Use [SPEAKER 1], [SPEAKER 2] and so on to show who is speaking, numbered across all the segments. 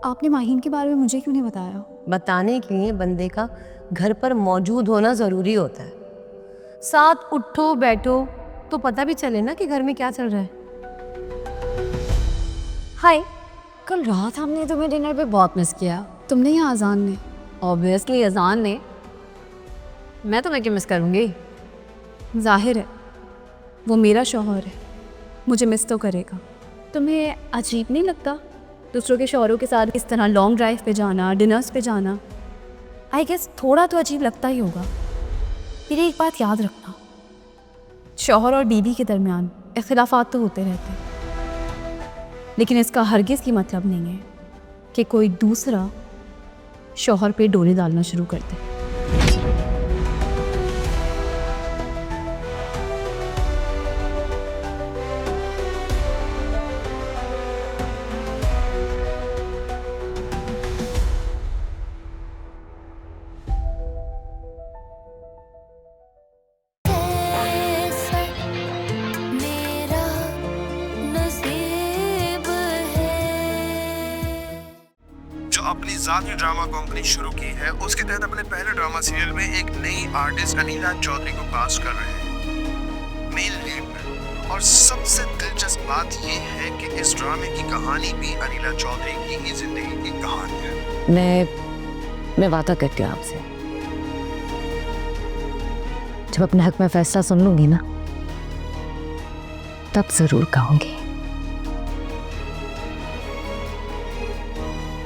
[SPEAKER 1] आपने माहीन के बारे में मुझे क्यों नहीं बताया?
[SPEAKER 2] बताने के लिए बंदे का घर पर मौजूद होना ज़रूरी होता है। साथ उठो बैठो तो पता भी चले ना कि घर में क्या चल रहा है।
[SPEAKER 1] हाय, कल रात हमने तुम्हें डिनर पे बहुत मिस किया। तुमने या अजान ने?
[SPEAKER 2] ऑब्वियसली अजान ने। मैं तुम्हें क्यों मिस करूँगी?
[SPEAKER 1] जाहिर है, वो मेरा शौहर है, मुझे मिस तो करेगा। तुम्हें अजीब नहीं लगता दूसरों के शौहरों के साथ इस तरह लॉन्ग ड्राइव पे जाना, डिनर्स पे जाना? आई गेस थोड़ा तो अजीब लगता ही होगा। फिर एक बात याद रखना, शौहर और बीवी के दरमियान इख्तिलाफात तो होते रहते हैं, लेकिन इसका हरगिज़ की मतलब नहीं है कि कोई दूसरा शौहर पे डोरे डालना शुरू कर दे।
[SPEAKER 3] जो अपनी ज़ाती ड्रामा कंपनी शुरू की है उसके तहत अपने पहले ड्रामा सीरियल में एक नई आर्टिस्ट अनीला चौधरी को कास्ट कर रहे हैं मेल लीड में। और सबसे दिलचस्प बात ये है कि इस ड्रामे की कहानी भी अनीला चौधरी की ही जिंदगी की कहानी है।
[SPEAKER 2] मैं वादा करती हूँ आपसे, जब अपने हक में फैसला सुन लूंगी ना तब जरूर कहूंगी।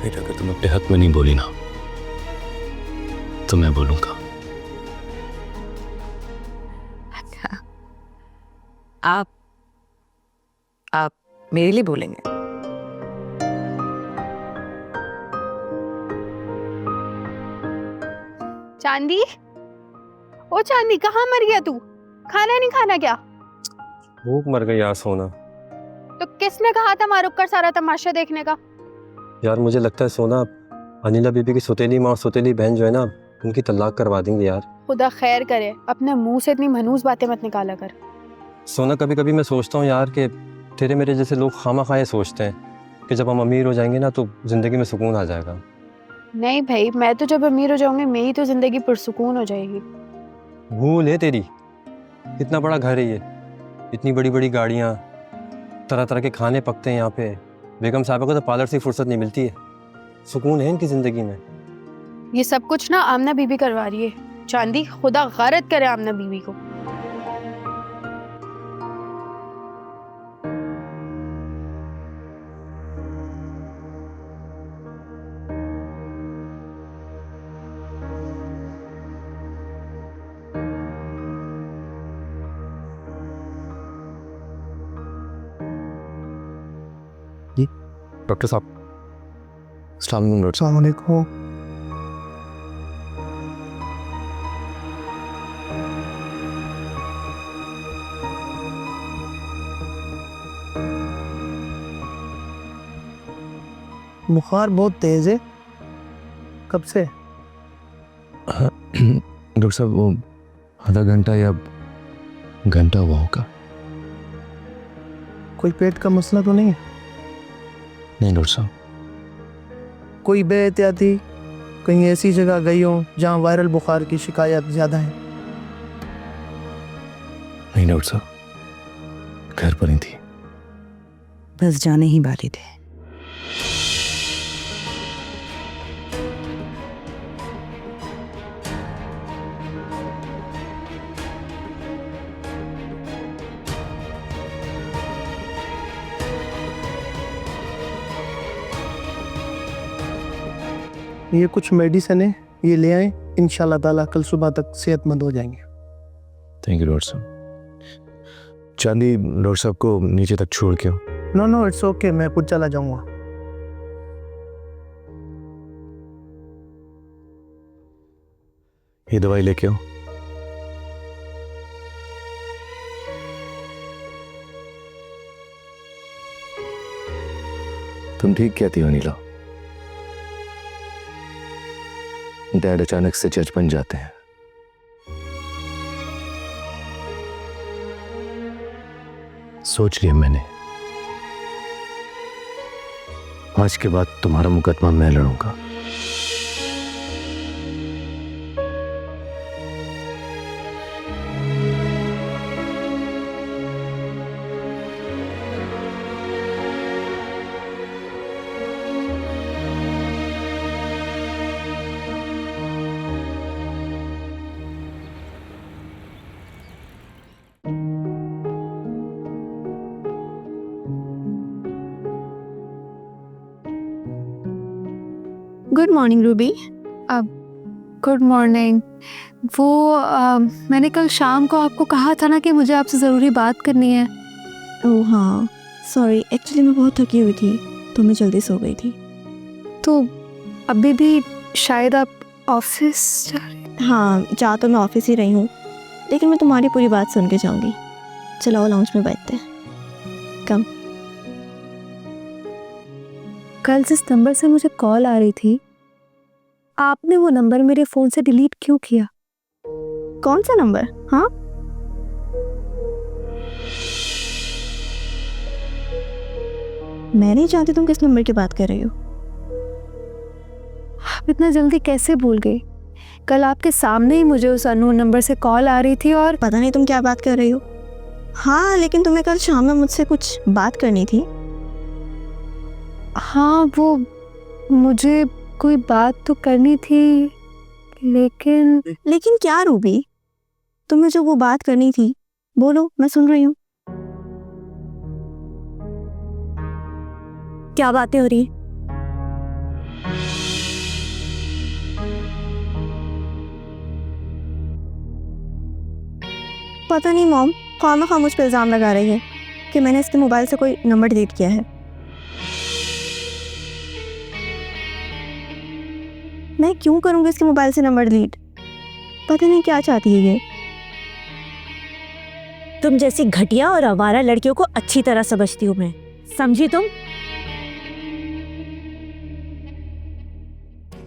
[SPEAKER 4] अगर तुम अपने हक में नहीं बोली ना तो मैं बोलूंगा।
[SPEAKER 5] आप मेरे लिए बोलेंगे?
[SPEAKER 6] चांदी, ओ चांदी, कहाँ मर गया तू? खाना नहीं खाना क्या?
[SPEAKER 7] भूख मर गई यार सोना।
[SPEAKER 6] तो किसने कहा था माँ रुक कर सारा तमाशा देखने का?
[SPEAKER 7] यार मुझे लगता है सोना अनिला बीबी की सौतेली माँ और सौतेली बहन जो है ना उनकी तलाक करवा देंगे यार।
[SPEAKER 6] खुदा खैर करे, अपने मुंह से इतनी मनहूस बातें मत निकाला कर।
[SPEAKER 7] सोना कभी कभी मैं सोचता हूँ यार कि तेरे मेरे जैसे लोग खामा खाए सोचते हैं कि जब हम अमीर हो जाएंगे ना तो जिंदगी में सुकून आ जाएगा।
[SPEAKER 6] नहीं भाई, मैं तो जब अमीर हो जाऊंगी मेरी तो जिंदगी पुरसुकून हो जाएगी।
[SPEAKER 7] भूल है तेरी, इतना बड़ा घर है ये, इतनी बड़ी बड़ी गाड़ियाँ, तरह तरह के खाने पकते हैं यहाँ पे। बेगम साहबा को तो पार्लर से फुर्सत नहीं मिलती है। सुकून है इनकी जिंदगी में।
[SPEAKER 6] ये सब कुछ ना आमना बीबी करवा रही है। चांदी, खुदा गारत करे आमना बीबी को।
[SPEAKER 4] डॉक्टर साहब, अस्सलाम वालेकुम।
[SPEAKER 8] अस्सलाम वालेकुम। बुखार बहुत तेज है, कब से?
[SPEAKER 4] डॉक्टर साहब वो आधा घंटा या घंटा हुआ होगा।
[SPEAKER 8] कोई पेट का मसला तो नहीं है?
[SPEAKER 4] नहीं डॉक्टर साहब।
[SPEAKER 8] कोई बेएहतियाती कहीं ऐसी जगह गई हो जहाँ वायरल बुखार की शिकायत ज़्यादा है?
[SPEAKER 4] नहीं डॉक्टर साहब, घर पर ही थी।
[SPEAKER 5] बस जाने ही वाले थे।
[SPEAKER 8] ये कुछ मेडिसिन है, ये ले आए, इंशाल्लाह ताला कल सुबह तक सेहतमंद हो जाएंगे।
[SPEAKER 4] थैंक यू डॉक्टर साहब। चांदी डॉक्टर साहब को नीचे तक छोड़ के आओ।
[SPEAKER 8] नो नो इट्स ओके, मैं खुद चला जाऊंगा।
[SPEAKER 4] ये दवाई लेके आओ। तुम ठीक कहती हो नीला, डैड अचानक से जज बन जाते हैं। सोच लिया मैंने, आज के बाद तुम्हारा मुकदमा मैं लड़ूंगा।
[SPEAKER 1] Good morning Ruby. अब गुड मॉर्निंग। वो मैंने कल शाम को आपको कहा था ना कि मुझे आपसे ज़रूरी बात करनी है।
[SPEAKER 9] ओह हाँ, सॉरी, एक्चुअली मैं बहुत थकी हुई थी तो मैं जल्दी सो गई थी।
[SPEAKER 1] तो अभी भी शायद आप ऑफिस जा रहे?
[SPEAKER 9] हाँ, जा तो मैं ऑफिस ही रही हूँ, लेकिन मैं तुम्हारी पूरी बात सुन के जाऊँगी। चलो लाउंज में बैठते हैं। कम।
[SPEAKER 1] कल जिस नंबर से मुझे कॉल आ रही थी, आपने वो नंबर मेरे फ़ोन से डिलीट क्यों किया?
[SPEAKER 9] कौन सा नंबर? हाँ, मैं नहीं जानती तुम किस नंबर की बात कर रही हो।
[SPEAKER 1] आप इतना जल्दी कैसे भूल गई? कल आपके सामने ही मुझे उस अननोन नंबर से कॉल आ रही थी और
[SPEAKER 9] पता नहीं तुम क्या बात कर रही हो। हाँ, लेकिन तुम्हें कल शाम में मुझसे कुछ बात करनी थी।
[SPEAKER 1] हाँ, वो मुझे कोई बात तो करनी थी, लेकिन
[SPEAKER 9] क्या रूबी? तुम्हें जो वो बात करनी थी, बोलो, मैं सुन रही हूँ। क्या बातें हो रही? पता नहीं मॉम, खामखा मुझ पर इल्ज़ाम लगा रही है कि मैंने इसके मोबाइल से कोई नंबर डिलीट किया है। मैं क्यों करूँगी इसके मोबाइल से नंबर डिलीट? पता नहीं क्या चाहती है ये। तुम जैसी घटिया और आवारा लड़कियों को अच्छी तरह समझती हूँ मैं, समझी तुम?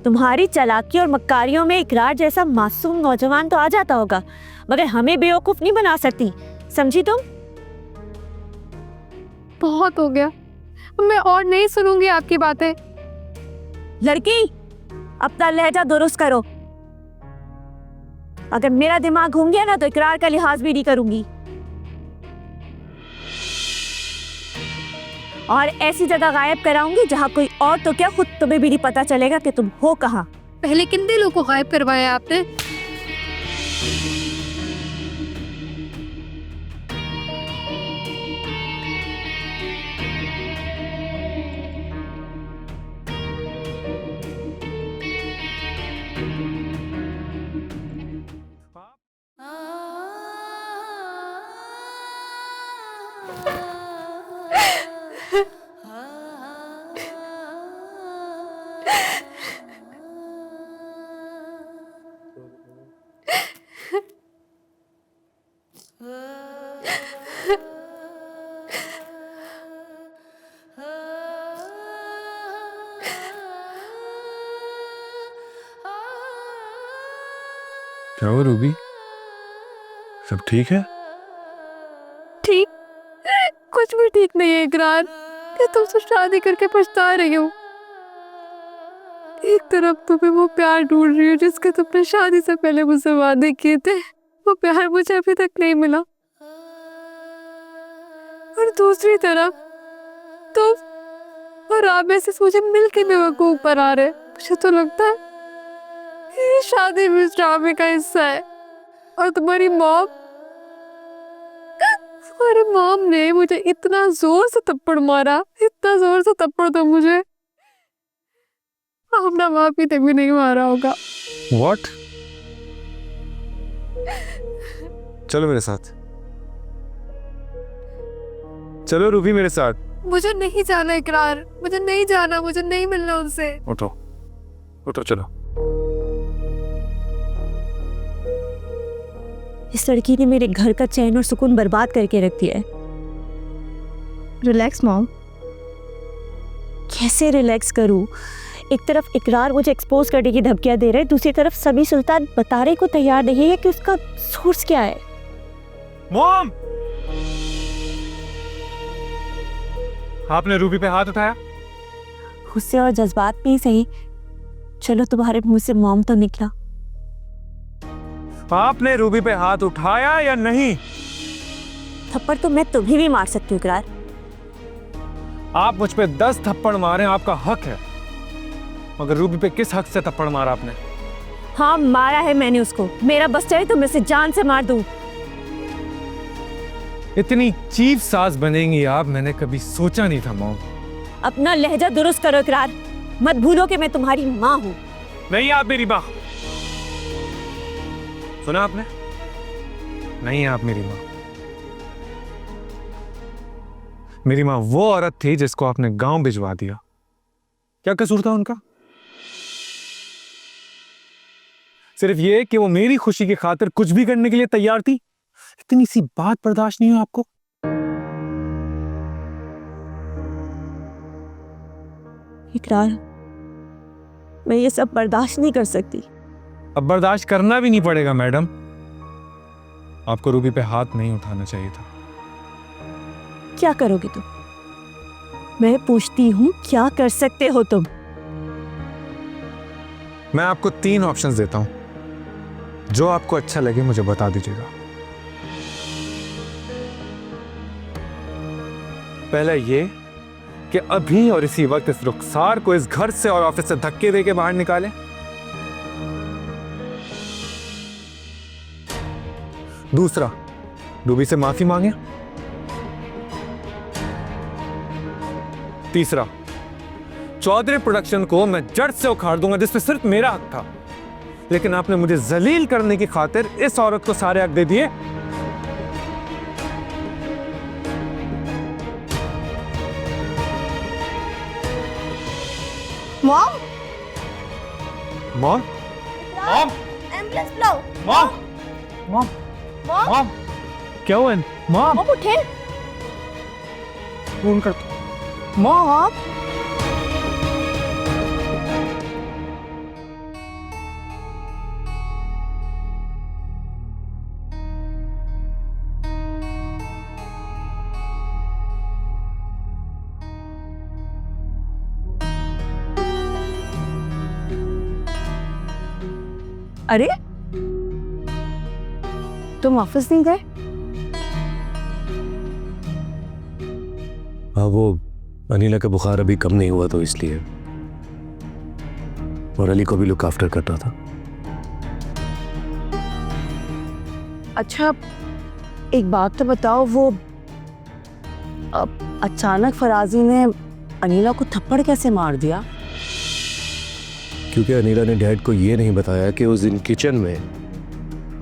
[SPEAKER 9] तुम्हारी चालाकी और मक्कारियों में इकरार जैसा मासूम नौजवान तो आ जाता होगा, मगर हमें बेवकूफ नहीं बना सकती, समझी तुम?
[SPEAKER 6] बहुत हो गया, मैं और नहीं सुनूंगी आपकी बातें।
[SPEAKER 9] लड़की, अपना लहजा दुरुस्त करो। अगर मेरा दिमाग घूम गया ना तो इकरार का लिहाज भी नहीं करूंगी। और ऐसी जगह गायब कराऊंगी जहां कोई और तो क्या, खुद तुम्हें भी नहीं पता चलेगा कि तुम हो कहां।
[SPEAKER 6] पहले किन दिलों को गायब करवाया आपने?
[SPEAKER 4] क्या हुआ रूबी? सब ठीक है?
[SPEAKER 6] ठीक? कुछ भी ठीक नहीं है इकरार। कि तुमसे शादी करके पछता रही हूँ। एक तरफ तुम्हें वो प्यार ढूंढ रही हो जिसके तुमने शादी से पहले मुझसे वादे किए थे, वो प्यार मुझे अभी तक नहीं मिला। और दूसरी तरफ तुम और आप में से मुझे मिलके बेवकूफ बना रहे। मुझे तो लगता है ये शादी भी इस ड्रामे का हिस्सा है। और तुम्हारी मॉम ने मुझे इतना जोर से थप्पड़ मारा, इतना जोर से थप्पड़ तो मुझे अपना माँ पिता भी नहीं मारा होगा।
[SPEAKER 4] What? चलो मेरे साथ, चलो रूबी मेरे साथ।
[SPEAKER 6] मुझे नहीं जाना इकरार, मुझे नहीं जाना, मुझे नहीं मिलना उनसे।
[SPEAKER 4] उठो उठो, चलो।
[SPEAKER 9] इस लड़की ने मेरे घर का चैन और सुकून बर्बाद करके रख दिया है। Relax mom. कैसे रिलैक्स करूं? एक तरफ इकरार मुझे एक्सपोज करने की धमकियां दे रहे हैं, दूसरी तरफ समी सुल्तान बताने को तैयार नहीं है कि उसका सोर्स क्या है।
[SPEAKER 10] मॉम, आपने रूबी पे हाथ उठाया?
[SPEAKER 9] गुस्से और जज्बात में ही सही, चलो तुम्हारे मुंह से मॉम तो निकला।
[SPEAKER 10] आपने रूबी पे हाथ उठाया या नहीं?
[SPEAKER 9] थप्पड़ तो मैं तुम्हें भी मार सकती हूँ इकरार।
[SPEAKER 10] आप मुझ पे 10 थप्पड़ मारे, आपका हक है, मगर रूबी पे किस हक से थप्पड़ मारा आपने?
[SPEAKER 9] हाँ मारा है मैंने उसको, मेरा बस चले तो मैं उसे जान से मार दूं।
[SPEAKER 10] इतनी चीप सास बनेंगी आप, मैंने कभी सोचा नहीं था मॉम।
[SPEAKER 9] अपना लहजा दुरुस्त करो इकरार, मत भूलो कि मैं तुम्हारी माँ हूँ।
[SPEAKER 10] नहीं आप मेरी माँ, सुना आपने? नहीं आप मेरी माँ। मेरी माँ वो औरत थी जिसको आपने गांव भिजवा दिया। क्या कसूर था उनका? सिर्फ ये कि वो मेरी खुशी की खातिर कुछ भी करने के लिए तैयार थी। इतनी सी बात बर्दाश्त नहीं हुई आपको?
[SPEAKER 9] इकरार, मैं ये सब बर्दाश्त नहीं कर सकती।
[SPEAKER 10] अब बर्दाश्त करना भी नहीं पड़ेगा मैडम। आपको रूबी पे हाथ नहीं उठाना चाहिए था।
[SPEAKER 9] क्या करोगे तुम? मैं पूछती हूँ, क्या कर सकते हो तुम?
[SPEAKER 10] मैं आपको 3 ऑप्शंस देता हूं, जो आपको अच्छा लगे मुझे बता दीजिएगा। पहला ये कि अभी और इसी वक्त इस रुखसार को इस घर से और ऑफिस से धक्के देके बाहर निकालें। दूसरा, रूबी से माफी मांगे। तीसरा, चौधरी प्रोडक्शन को मैं जड़ से उखाड़ दूंगा जिसमें सिर्फ मेरा हक था, लेकिन आपने मुझे जलील करने की खातिर इस औरत को सारे हक दे दिए।
[SPEAKER 6] मॉम,
[SPEAKER 10] मॉम, मॉम,
[SPEAKER 6] एम्बुलेंस बुलाओ।
[SPEAKER 10] मॉम, मॉम, मॉम, क्या हुआ? मॉम,
[SPEAKER 6] मॉम उठे।
[SPEAKER 10] फोन कर।
[SPEAKER 6] मॉम,
[SPEAKER 5] अरे तुम ऑफिस नहीं गए?
[SPEAKER 4] हाँ, वो अनिला का बुखार अभी कम नहीं हुआ तो इसलिए, और अली को भी लुक आफ्टर करना था।
[SPEAKER 5] अच्छा एक बात तो बताओ, वो अचानक फराजी ने अनिला को थप्पड़ कैसे मार दिया?
[SPEAKER 4] क्योंकि अनिला ने डैड को ये नहीं बताया कि उस दिन किचन में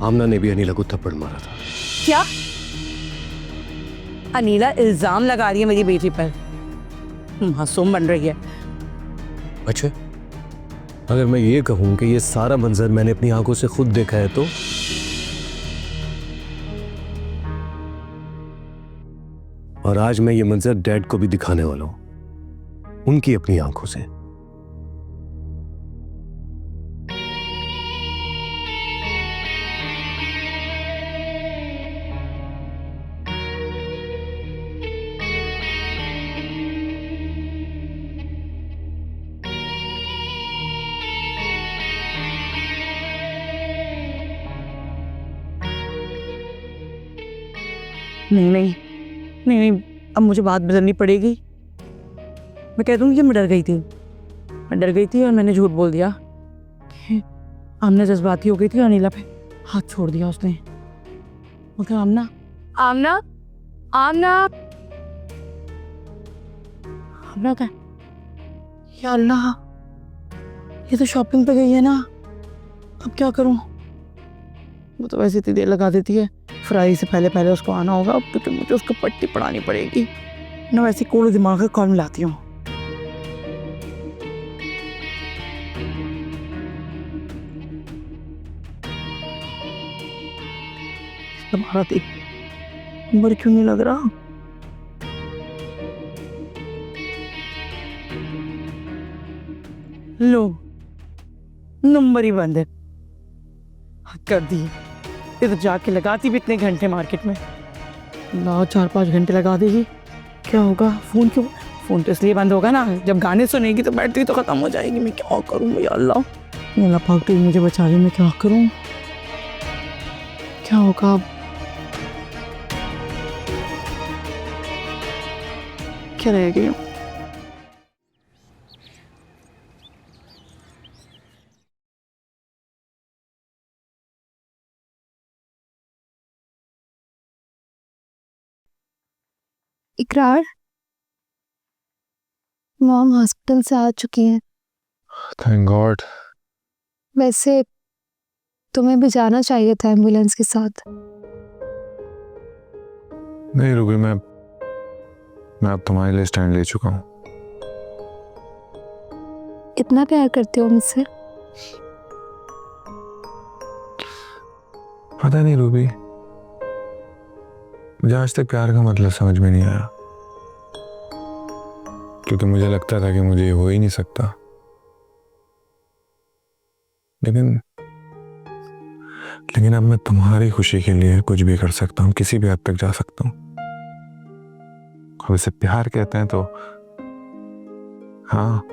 [SPEAKER 4] आमना ने भी अनिला को थप्पड़ मारा था।
[SPEAKER 5] क्या? अनिला इल्जाम लगा रही है मेरी बेटी पर, मासूम बन रही है।
[SPEAKER 4] अच्छा, अगर मैं ये कहूं कि ये सारा मंजर मैंने अपनी आंखों से खुद देखा है तो? और आज मैं ये मंजर डैड को भी दिखाने वाला हूं, उनकी अपनी आंखों से।
[SPEAKER 5] नहीं, अब मुझे बात बदलनी पड़ेगी। मैं कह दूंगी कि मैं डर गई थी और मैंने झूठ बोल दिया। आमना जज्बाती हो गई थी और अनिला पे हाथ छोड़ दिया उसने। मगर आमना
[SPEAKER 6] आमना, आमना,
[SPEAKER 5] आमना क्या? या अल्लाह, ये तो शॉपिंग पे गई है ना, अब क्या करूं? वो तो वैसे इतनी देर लगा देती है, फ्राई से पहले उसको आना होगा, अब तो मुझे उसको पट्टी पढ़ानी पड़ेगी ना। वैसे कोड़ दिमाग का कॉल मिलाती हूँ। तुम्हारा देख नंबर क्यों नहीं लग रहा? लो, नंबर ही बंद है। कर दी। ये तो जाके लगाती भी इतने घंटे मार्केट में, ना 4-5 घंटे लगा देगी। क्या होगा? फ़ोन तो इसलिए बंद होगा ना, जब गाने सुनेगी तो बैटरी तो ख़त्म हो जाएगी। मैं क्या करूँ या अल्लाह, अल्लाह पाक तू मुझे बचा ले, मैं क्या करूँ, क्या होगा अब, क्या रह गई।
[SPEAKER 1] इकरार, मॉम हॉस्पिटल से आ चुकी हैं।
[SPEAKER 4] Thank God.
[SPEAKER 1] वैसे तुम्हें भी जाना चाहिए था एम्बुलेंस के साथ।
[SPEAKER 4] नहीं रूबी, मैं अब तुम्हारे लिए स्टैंड ले चुका हूँ।
[SPEAKER 1] इतना प्यार करते हो मुझसे?
[SPEAKER 4] पता नहीं रूबी, मुझे आज तक प्यार का मतलब समझ में नहीं आया, क्योंकि मुझे लगता था कि मुझे ये हो ही नहीं सकता। लेकिन अब मैं तुम्हारी खुशी के लिए कुछ भी कर सकता हूँ, किसी भी हद तक जा सकता हूँ। अब इसे प्यार कहते हैं तो हाँ,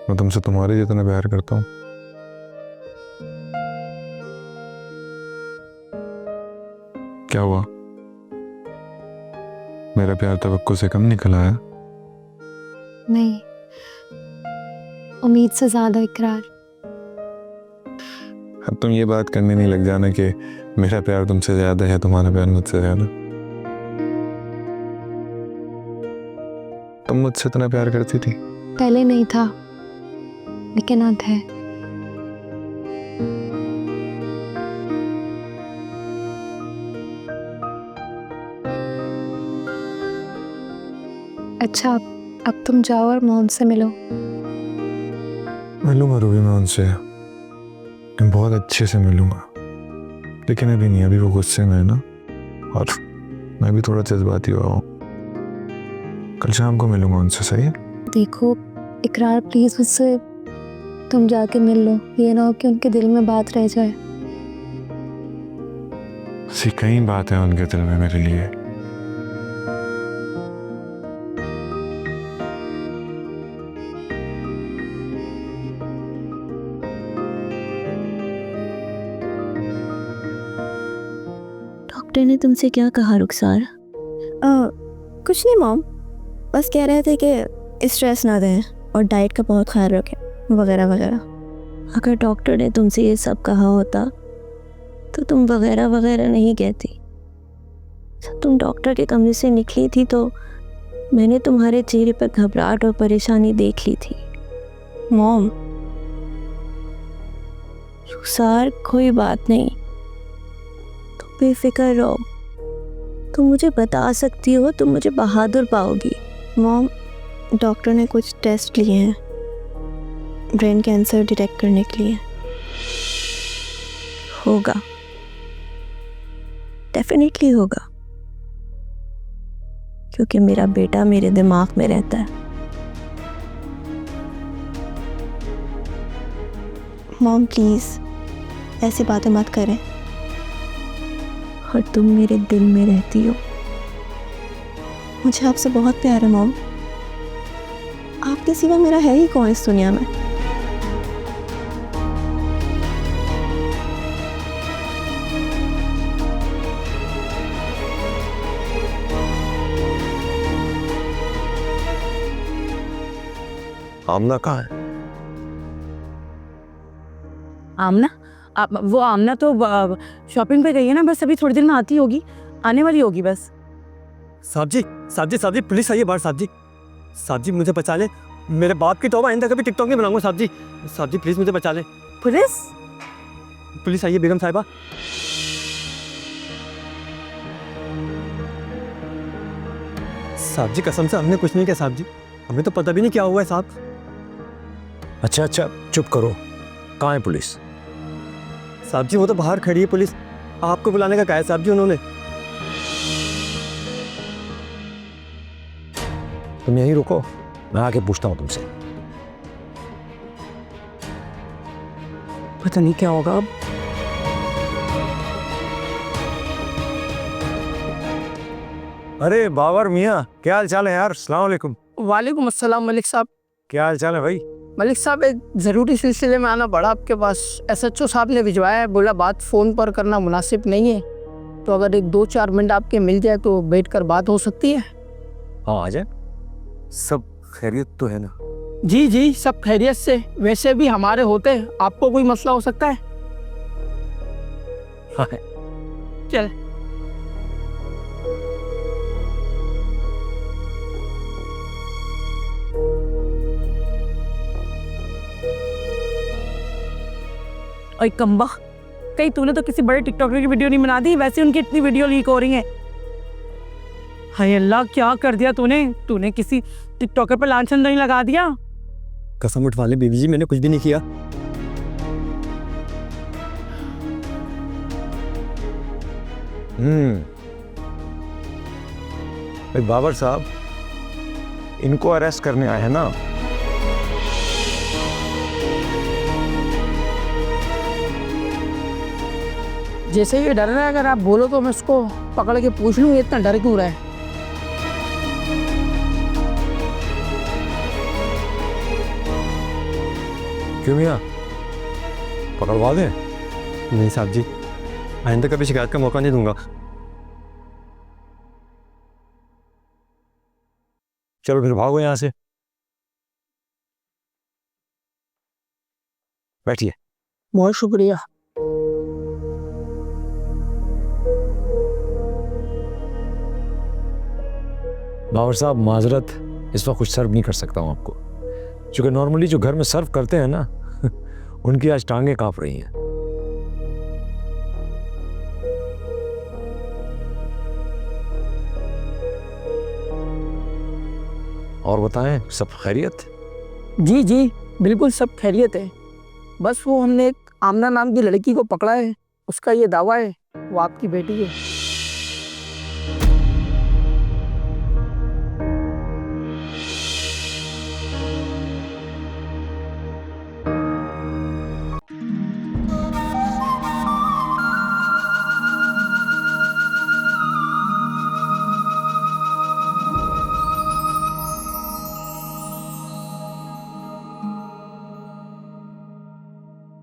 [SPEAKER 4] मैं तुमसे तुम्हारे जितना प्यार करता हूँ। क्या हुआ, मेरा प्यार तवक्को से कम निकला है?
[SPEAKER 1] नहीं, उम्मीद से ज्यादा इकरार।
[SPEAKER 4] अब तुम ये बात करने नहीं लग जाना कि मेरा प्यार तुमसे ज्यादा है, तुम्हारा प्यार मुझसे ज्यादा। तुम मुझसे इतना प्यार करती थी?
[SPEAKER 1] पहले नहीं था, लेकिन अब है। अच्छा, अब तुम जाओ और मॉम से मिलो।
[SPEAKER 4] मिलूंगा रूबी, मैं उनसे बहुत अच्छे से मिलूंगा, लेकिन अभी नहीं, अभी वो गुस्से में है ना, और मैं भी थोड़ा जज्बाती हुआ हूँ। कल शाम को मिलूंगा उनसे, सही है?
[SPEAKER 1] देखो इकरार, प्लीज उससे तुम जाके मिल लो, ये ना हो कि उनके दिल में बात रह जाए।
[SPEAKER 4] ऐसी कई बात है उनके दिल में मेरे लिए।
[SPEAKER 9] डॉक्टर ने तुमसे क्या कहा रुखसार? कुछ नहीं मॉम, बस कह रहे थे कि स्ट्रेस ना दें और डाइट का बहुत ख्याल रखें वगैरह वगैरह। अगर डॉक्टर ने तुमसे ये सब कहा होता तो तुम वगैरह वगैरह नहीं कहती। जब तुम डॉक्टर के कमरे से निकली थी तो मैंने तुम्हारे चेहरे पर घबराहट और परेशानी देख ली थी। मॉम, रुखसार कोई बात नहीं, तुम बेफिक्र रहो, तुम मुझे बता सकती हो, तुम मुझे बहादुर पाओगी। मॉम, डॉक्टर ने कुछ टेस्ट लिए हैं ब्रेन कैंसर डिटेक्ट करने के लिए। होगा, डेफिनेटली होगा, क्योंकि मेरा बेटा मेरे दिमाग में रहता है। मॉम प्लीज ऐसी बातें मत करें, और तुम मेरे दिल में रहती हो। मुझे आपसे बहुत प्यार है मॉम, आपके सिवा मेरा है ही कौन इस दुनिया में।
[SPEAKER 4] आमना कहाँ है?
[SPEAKER 5] आमना? वो आमना तो शॉपिंग पे गई है ना, बस अभी थोड़ी देर में आती होगी, आने वाली होगी बस।
[SPEAKER 7] साहब जी, साहब जी, साहब जी, पुलिस आई है बाहर। साहब जी, साहब जी, मुझे बचा ले, मेरे बाप की तौबा, आइंदा कभी टिकटॉक नहीं बनाऊंगा। साहब जी, साहब जी, प्लीज मुझे बचा ले।
[SPEAKER 5] पुलिस?
[SPEAKER 7] पुलिस आई है बेगम साहिबा। साहब जी, कसम से हमने कुछ नहीं किया साहब जी, हमें तो पता भी नहीं क्या हुआ है साहब।
[SPEAKER 4] अच्छा अच्छा, चुप करो, कहाँ है पुलिस?
[SPEAKER 7] साहब जी, वो तो बाहर खड़ी है पुलिस, आपको बुलाने का कहा है साहब जी उन्होंने।
[SPEAKER 4] तुम यहीं रुको, मैं आके पूछता हूँ तुमसे।
[SPEAKER 5] पता नहीं क्या होगा अब।
[SPEAKER 10] अरे बाबर मियाँ, क्या हाल चाल है यार? अस्सलाम वालेकुम।
[SPEAKER 5] वालेकुम अस्सलाम मलिक साहब।
[SPEAKER 10] क्या हाल चाल है भाई?
[SPEAKER 5] मलिक साहब एक ज़रूरी सिलसिले में आना पड़ा आपके पास। SHO साहब ने भिजवाया है, बोला बात फ़ोन पर करना मुनासिब नहीं है, तो अगर एक 2-4 मिनट आपके मिल जाए तो बैठ कर बात हो सकती है।
[SPEAKER 10] हाँ आ जाए। सब खैरियत तो है ना?
[SPEAKER 5] जी जी सब खैरियत से। वैसे भी हमारे होते आपको कोई मसला हो सकता है?
[SPEAKER 10] हाँ।
[SPEAKER 5] चल
[SPEAKER 6] और कम्बा, कहीं तूने तो किसी बड़े टिकटॉकर की वीडियो नहीं बना दी? वैसे उनकी इतनी वीडियो लीक हो रही हैं। हाय अल्लाह, क्या कर दिया तूने? तूने किसी टिकटॉकर पर लांछन नहीं लगा दिया?
[SPEAKER 7] कसम उठवा ले बीबी जी, मैंने कुछ भी नहीं किया।
[SPEAKER 4] भाई बाबर साहब, इनको अरेस्ट करने आए हैं ना?
[SPEAKER 5] जैसे ये डर रहा है, अगर आप बोलो तो मैं उसको पकड़ के पूछ लूँ ये इतना डर क्यों रहा है।
[SPEAKER 4] क्यों मियाँ, पकड़वा दें?
[SPEAKER 7] नहीं साहब जी, आइंदा कभी शिकायत का मौका नहीं दूंगा।
[SPEAKER 4] चलो फिर भागो यहाँ से। बैठिए।
[SPEAKER 5] बहुत शुक्रिया।
[SPEAKER 4] बाबर साहब माजरत, इस वक्त कुछ सर्व नहीं कर सकता हूँ आपको, क्योंकि नॉर्मली जो घर में सर्व करते हैं ना उनकी आज टांगें कांप रही हैं। और बताएं, सब खैरियत?
[SPEAKER 5] जी जी बिल्कुल सब खैरियत है। बस वो हमने एक आमना नाम की लड़की को पकड़ा है, उसका ये दावा है वो आपकी बेटी है।